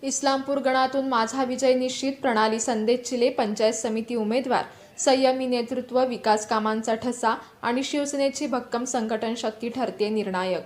इस्लामपूर गणातून माझा विजय निश्चित. प्रणाली संदेश चिले. पंचायत समिती उमेदवार. संयमी नेतृत्व, विकास कामांचा ठसा आणि शिवसेनेची भक्कम संघटन शक्ती ठरते निर्णायक.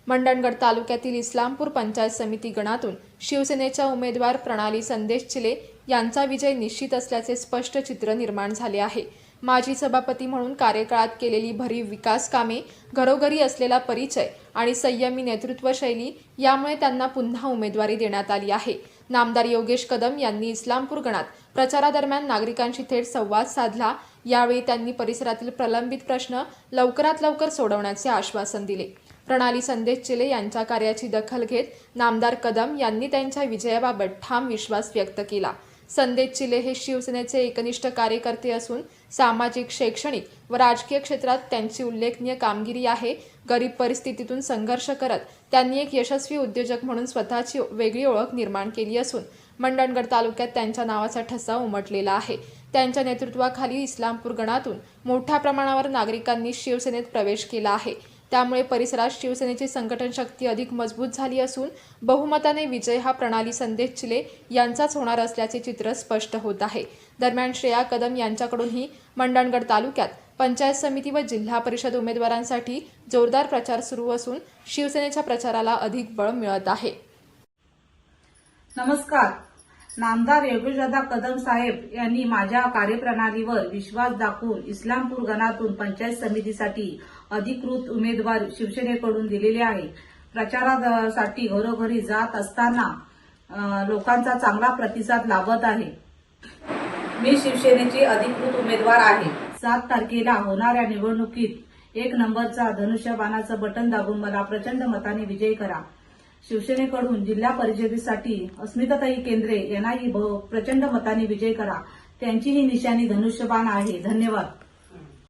मंडणगड तालुक्यातील इस्लामपूर पंचायत समिती गणातून शिवसेनेच्या उमेदवार प्रणाली संदेश चिले यांचा विजय निश्चित असल्याचे स्पष्ट चित्र निर्माण झाले आहे. माजी सभापती म्हणून कार्यकाळात केलेली भरीव विकास कामे, घरोघरी असलेला परिचय आणि संयमी नेतृत्व शैली यामुळे त्यांना पुन्हा उमेदवारी देण्यात आली आहे. नामदार योगेश कदम यांनी इस्लामपूर गणात प्रचारादरम्यान नागरिकांशी थेट संवाद साधला. यावेळी त्यांनी परिसरातील प्रलंबित प्रश्न लवकरात लवकर सोडवण्याचे आश्वासन दिले. प्रणाली संदेश चिले यांच्या कार्याची दखल घेत नामदार कदम यांनी त्यांच्या विजयाबाबत ठाम विश्वास व्यक्त केला. संदेश चिले हे शिवसेनेचे एकनिष्ठ कार्यकर्ते असून सामाजिक, शैक्षणिक व राजकीय क्षेत्रात त्यांची उल्लेखनीय कामगिरी आहे. गरीब परिस्थितीतून संघर्ष करत त्यांनी एक यशस्वी उद्योजक म्हणून स्वतःची वेगळी ओळख निर्माण केली असून मंडणगड तालुक्यात त्यांच्या नावाचा ठसा उमटलेला आहे. त्यांच्या नेतृत्वाखाली इस्लामपूर गणातून मोठ्या प्रमाणावर नागरिकांनी शिवसेनेत प्रवेश केला आहे. त्यामुळे परिसरात शिवसेनेची संघटन शक्ती अधिक मजबूत झाली असून बहुमताने विजय हा प्रणाली संदेश चिले यांचाच होणार असल्याचे चित्र स्पष्ट होत आहे. दरम्यान श्रेया कदम यांच्याकडूनही मंडणगड तालुक्यात पंचायत समिती व जिल्हा परिषद उमेदवारांसाठी जोरदार प्रचार सुरू असून शिवसेनेच्या प्रचाराला अधिक बळ मिळत आहे. नमस्कार. नामदार योगेशदादा कदम साहेब यांनी माझ्या कार्यप्रणालीवर विश्वास दाखवून इस्लामपूर गणातून पंचायत समितीसाठी अधिकृत उमेदवार शिवसेनेकडून दिलेले आहे. प्रचारासाठी घरोघरी जात असताना लोकांचा चांगला प्रतिसाद लाभत आहे. मी शिवसेनेची अधिकृत उमेदवार आहे. 7 तारखेला होणाऱ्या निवडणुकीत 1 नंबरचा धनुष्यबाणाचं बटन दाबून मला प्रचंड मताने विजयी करा. शिवसेनेकडून जिल्हा परिषदेसाठी अस्मिताताई केंद्रे यांनाही प्रचंड मताने विजय करा. त्यांची ही निशाणी धनुष्यबाण आहे. धन्यवाद.